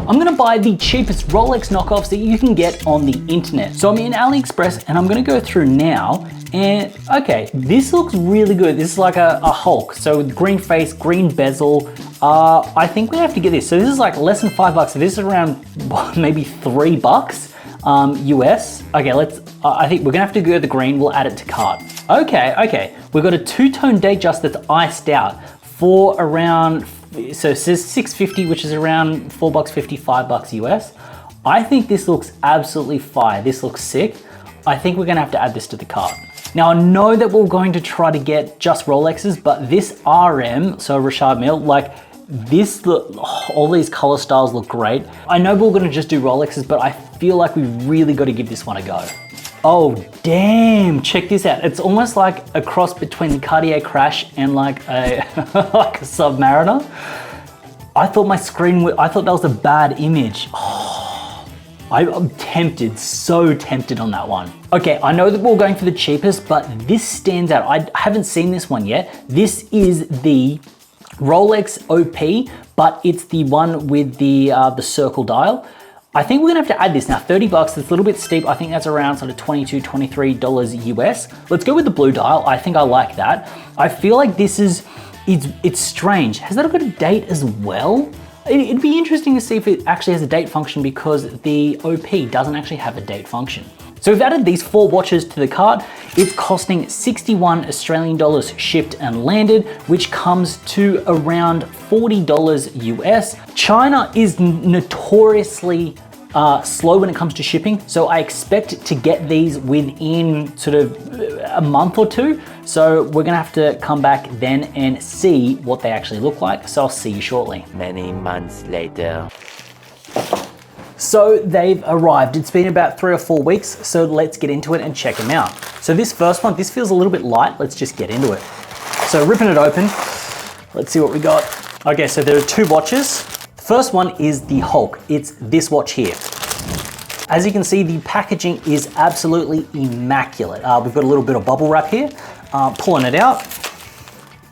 I'm gonna buy the cheapest Rolex knockoffs that you can get on the internet. So I'm in AliExpress and I'm gonna go through now and okay, this looks really good. This is like a Hulk. So with green face, green bezel. I think we have to get this. So this is like less than $5. So this is around maybe $3 US. Okay, I think we're gonna have to go the green. We'll add it to cart. Okay. We've got a two-tone date just that's iced out for around, so it says $6.50, which is around $4.50, $5 US. I think this looks absolutely fire. This looks sick. I think we're gonna have to add this to the cart. Now I know that we're going to try to get just Rolexes, but this RM, so Richard Mille, like this, all these color styles look great. I know we're gonna just do Rolexes, but I feel like we've really got to give this one a go. Oh, damn, check this out. It's almost like a cross between the Cartier Crash and like a, like a Submariner. I thought I thought that was a bad image. Oh, I'm tempted, so tempted on that one. Okay, I know that we're going for the cheapest, but this stands out. I haven't seen this one yet. This is the Rolex OP, but it's the one with the circle dial. I think we're gonna have to add this now. $30, it's a little bit steep. I think that's around sort of $22, $23 US. Let's go with the blue dial. I think I like that. I feel like this is, it's strange. Has that got a date as well? It'd be interesting to see if it actually has a date function because the OP doesn't actually have a date function. So we've added these 4 watches to the cart. It's costing 61 Australian dollars shipped and landed, which comes to around $40 US. China is notoriously slow when it comes to shipping. So I expect to get these within sort of a month or 2. So we're gonna have to come back then and see what they actually look like. So I'll see you shortly. Many months later. So they've arrived. It's been about 3 or 4 weeks, so let's get into it and check them out. So this first one, this feels a little bit light. Let's just get into it. So ripping it open, let's see what we got. Okay, so there are 2 watches. The first one is the Hulk. It's this watch here. As you can see, the packaging is absolutely immaculate. We've got a little bit of bubble wrap here. Pulling it out.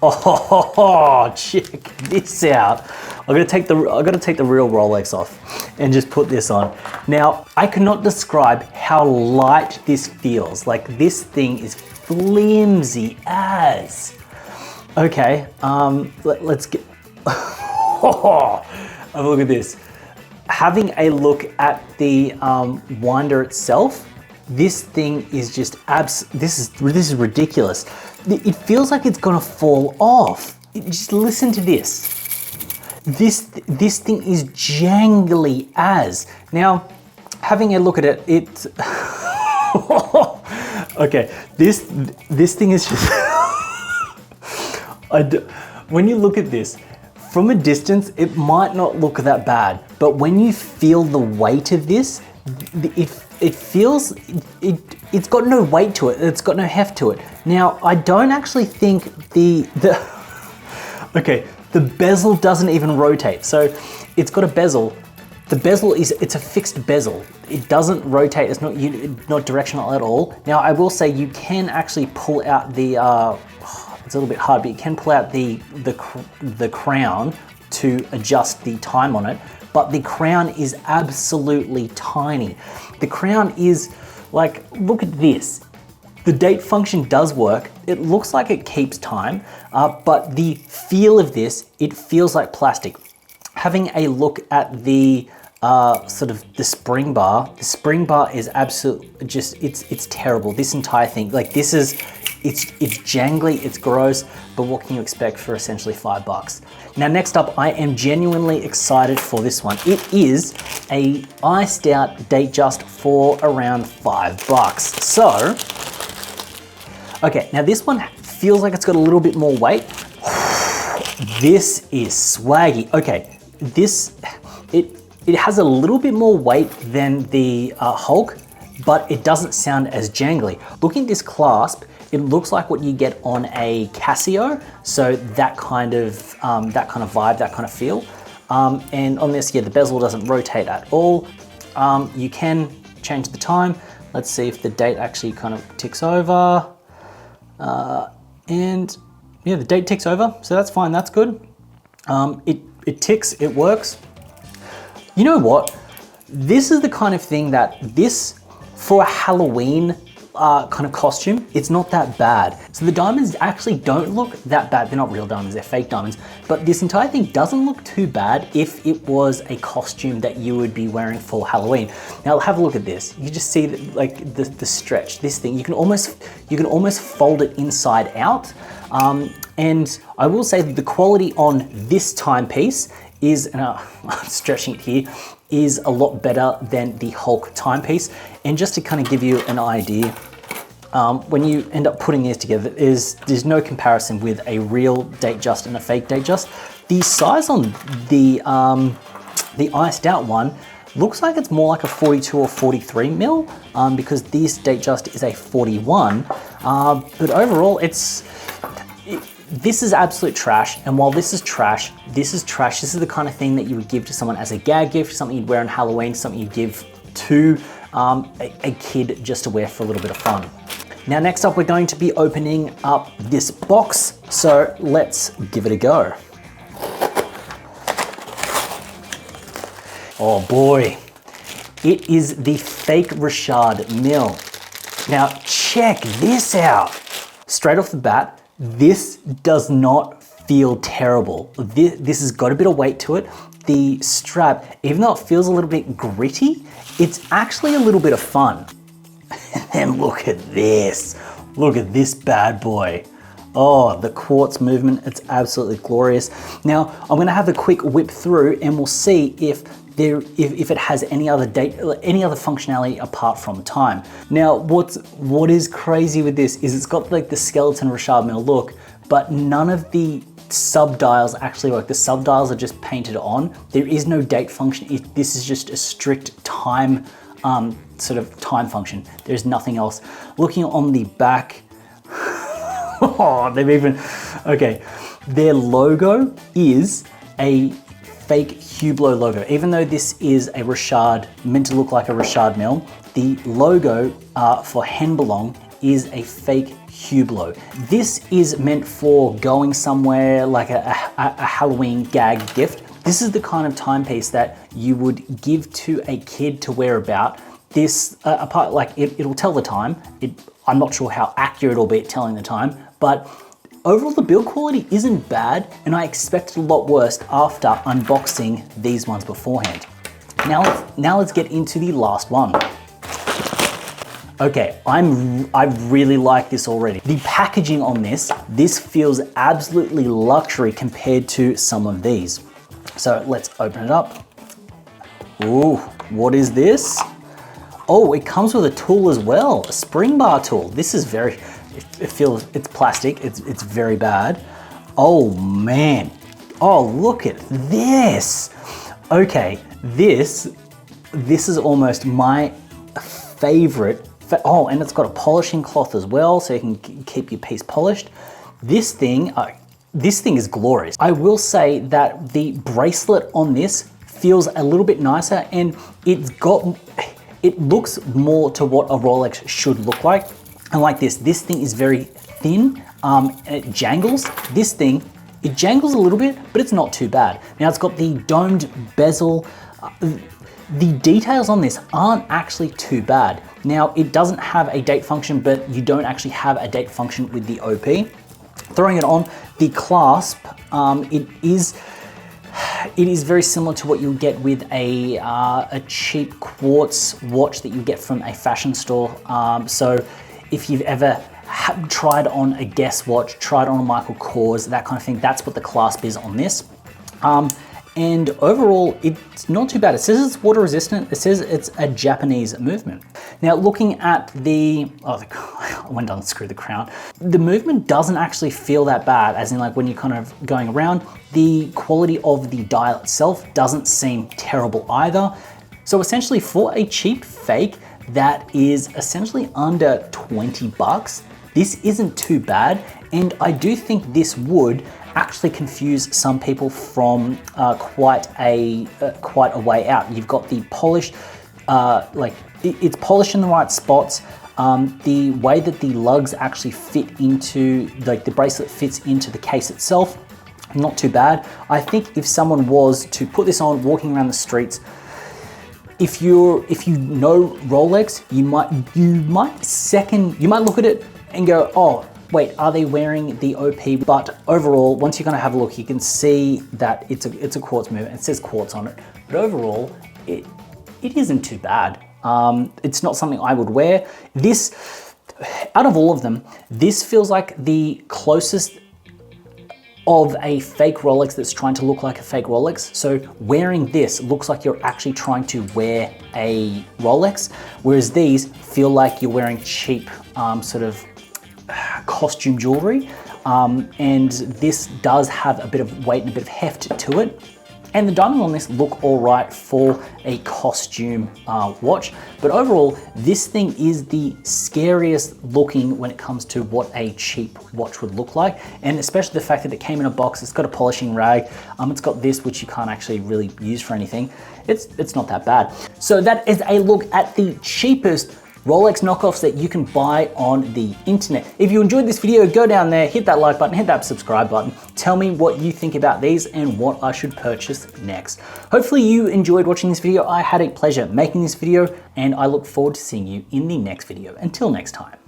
Oh, check this out. I gotta take the real Rolex off and just put this on. Now, I cannot describe how light this feels. Like this thing is flimsy as. Okay, let's get, have a look at this. Having a look at the winder itself, this thing is just this is ridiculous. It feels like it's gonna fall off. Just listen to this. This thing is jangly as. Now, having a look at it, it's okay. This thing is just. When you look at this from a distance, it might not look that bad, but when you feel the weight of this, it feels it's got no weight to it. It's got no heft to it. Now, I don't actually think okay. The bezel doesn't even rotate. So it's got a bezel. The bezel it's a fixed bezel. It doesn't rotate, it's not directional at all. Now I will say you can actually pull out the, it's a little bit hard, but you can pull out the crown to adjust the time on it. But the crown is absolutely tiny. The crown is like, look at this. The date function does work. It looks like it keeps time, but the feel of this, it feels like plastic. Having a look at the sort of the spring bar is absolutely just, it's terrible. This entire thing, like this is, it's jangly, it's gross, but what can you expect for essentially $5? Now, next up, I am genuinely excited for this one. It is a iced out date just for around $5. So, okay, now this one feels like it's got a little bit more weight. This is swaggy. Okay, it has a little bit more weight than the Hulk, but it doesn't sound as jangly. Looking at this clasp, it looks like what you get on a Casio. So that kind of vibe, that kind of feel. And on this, yeah, the bezel doesn't rotate at all. You can change the time. Let's see if the date actually kind of ticks over. And yeah, the date ticks over, so that's fine, that's good. It ticks, it works. You know what? This is the kind of thing that for a Halloween kind of costume, it's not that bad. So the diamonds actually don't look that bad. They're not real diamonds, they're fake diamonds. But this entire thing doesn't look too bad if it was a costume that you would be wearing for Halloween. Now have a look at this. You just see that, like the stretch, this thing, you can almost fold it inside out. And I will say that the quality on this timepiece is, and I'm stretching it here, is a lot better than the Hulk timepiece. And just to kind of give you an idea, when you end up putting these together, there's no comparison with a real Datejust and a fake Datejust. The size on the iced out one looks like it's more like a 42 or 43 mil, because this Datejust is a 41. But overall, this is absolute trash, and while this is trash, this is trash. This is the kind of thing that you would give to someone as a gag gift, something you'd wear on Halloween, something you'd give to a kid just to wear for a little bit of fun. Now next up, we're going to be opening up this box, so let's give it a go. Oh boy, it is the fake Richard Mille. Now check this out. Straight off the bat, this does not feel terrible. This has got a bit of weight to it. The strap, even though it feels a little bit gritty, it's actually a little bit of fun. And then look at this. Look at this bad boy. Oh, the quartz movement, it's absolutely glorious. Now, I'm gonna have a quick whip through and we'll see if it has any other functionality apart from time. Now, what is crazy with this is it's got like the skeleton Richard Mille look, but none of the sub-dials actually work. The sub-dials are just painted on. There is no date function. This is just a strict time, sort of time function. There's nothing else. Looking on the back, oh, okay. Their logo is a fake Hublot logo. Even though this is a Richard, meant to look like a Richard Mille, the logo for Henbelong is a fake Hublot. This is meant for going somewhere like a Halloween gag gift. This is the kind of timepiece that you would give to a kid to wear about. This, apart, like it'll tell the time. I'm not sure how accurate it'll be at telling the time, but overall the build quality isn't bad, and I expected a lot worse after unboxing these ones beforehand. Now let's get into the last one. Okay, I really like this already. The packaging on this feels absolutely luxury compared to some of these. So let's open it up. Ooh, what is this? Oh, it comes with a tool as well, a spring bar tool. This is it's plastic, it's very bad. Oh man, oh look at this. Okay, this is almost my favorite. Oh, and it's got a polishing cloth as well, so you can keep your piece polished. This thing is glorious. I will say that the bracelet on this feels a little bit nicer, and it looks more to what a Rolex should look like. And like this thing is very thin, and it jangles. This thing, it jangles a little bit, but it's not too bad. Now it's got the domed bezel. The details on this aren't actually too bad. Now it doesn't have a date function, but you don't actually have a date function with the OP. Throwing it on, the clasp, it is very similar to what you'll get with a cheap quartz watch that you get from a fashion store. So if you've ever tried on a Guess watch, tried on a Michael Kors, that kind of thing, that's what the clasp is on this. And overall, it's not too bad. It says it's water resistant. It says it's a Japanese movement. Now, looking at I went to unscrew the crown. The movement doesn't actually feel that bad, as in like when you're kind of going around. The quality of the dial itself doesn't seem terrible either. So essentially for a cheap fake that is essentially under 20 bucks, this isn't too bad. And I do think this would actually confuse some people from quite a way out. You've got the polish, it's polished in the right spots. The way that the lugs actually fit into, like the bracelet fits into the case itself, not too bad. I think if someone was to put this on walking around the streets, if you know Rolex, you might look at it and go, oh, wait, are they wearing the OP? But overall, once you're gonna have a look, you can see that it's a quartz movement. It says quartz on it, but overall, it isn't too bad. It's not something I would wear. This, out of all of them, this feels like the closest of a fake Rolex that's trying to look like a fake Rolex. So wearing this looks like you're actually trying to wear a Rolex, whereas these feel like you're wearing cheap sort of costume jewelry. And this does have a bit of weight and a bit of heft to it. And the diamonds on this look all right for a costume watch. But overall, this thing is the scariest looking when it comes to what a cheap watch would look like. And especially the fact that it came in a box, it's got a polishing rag. It's got this, which you can't actually really use for anything. It's not that bad. So that is a look at the cheapest Rolex knockoffs that you can buy on the internet. If you enjoyed this video, go down there, hit that like button, hit that subscribe button. Tell me what you think about these and what I should purchase next. Hopefully you enjoyed watching this video. I had a pleasure making this video and I look forward to seeing you in the next video. Until next time.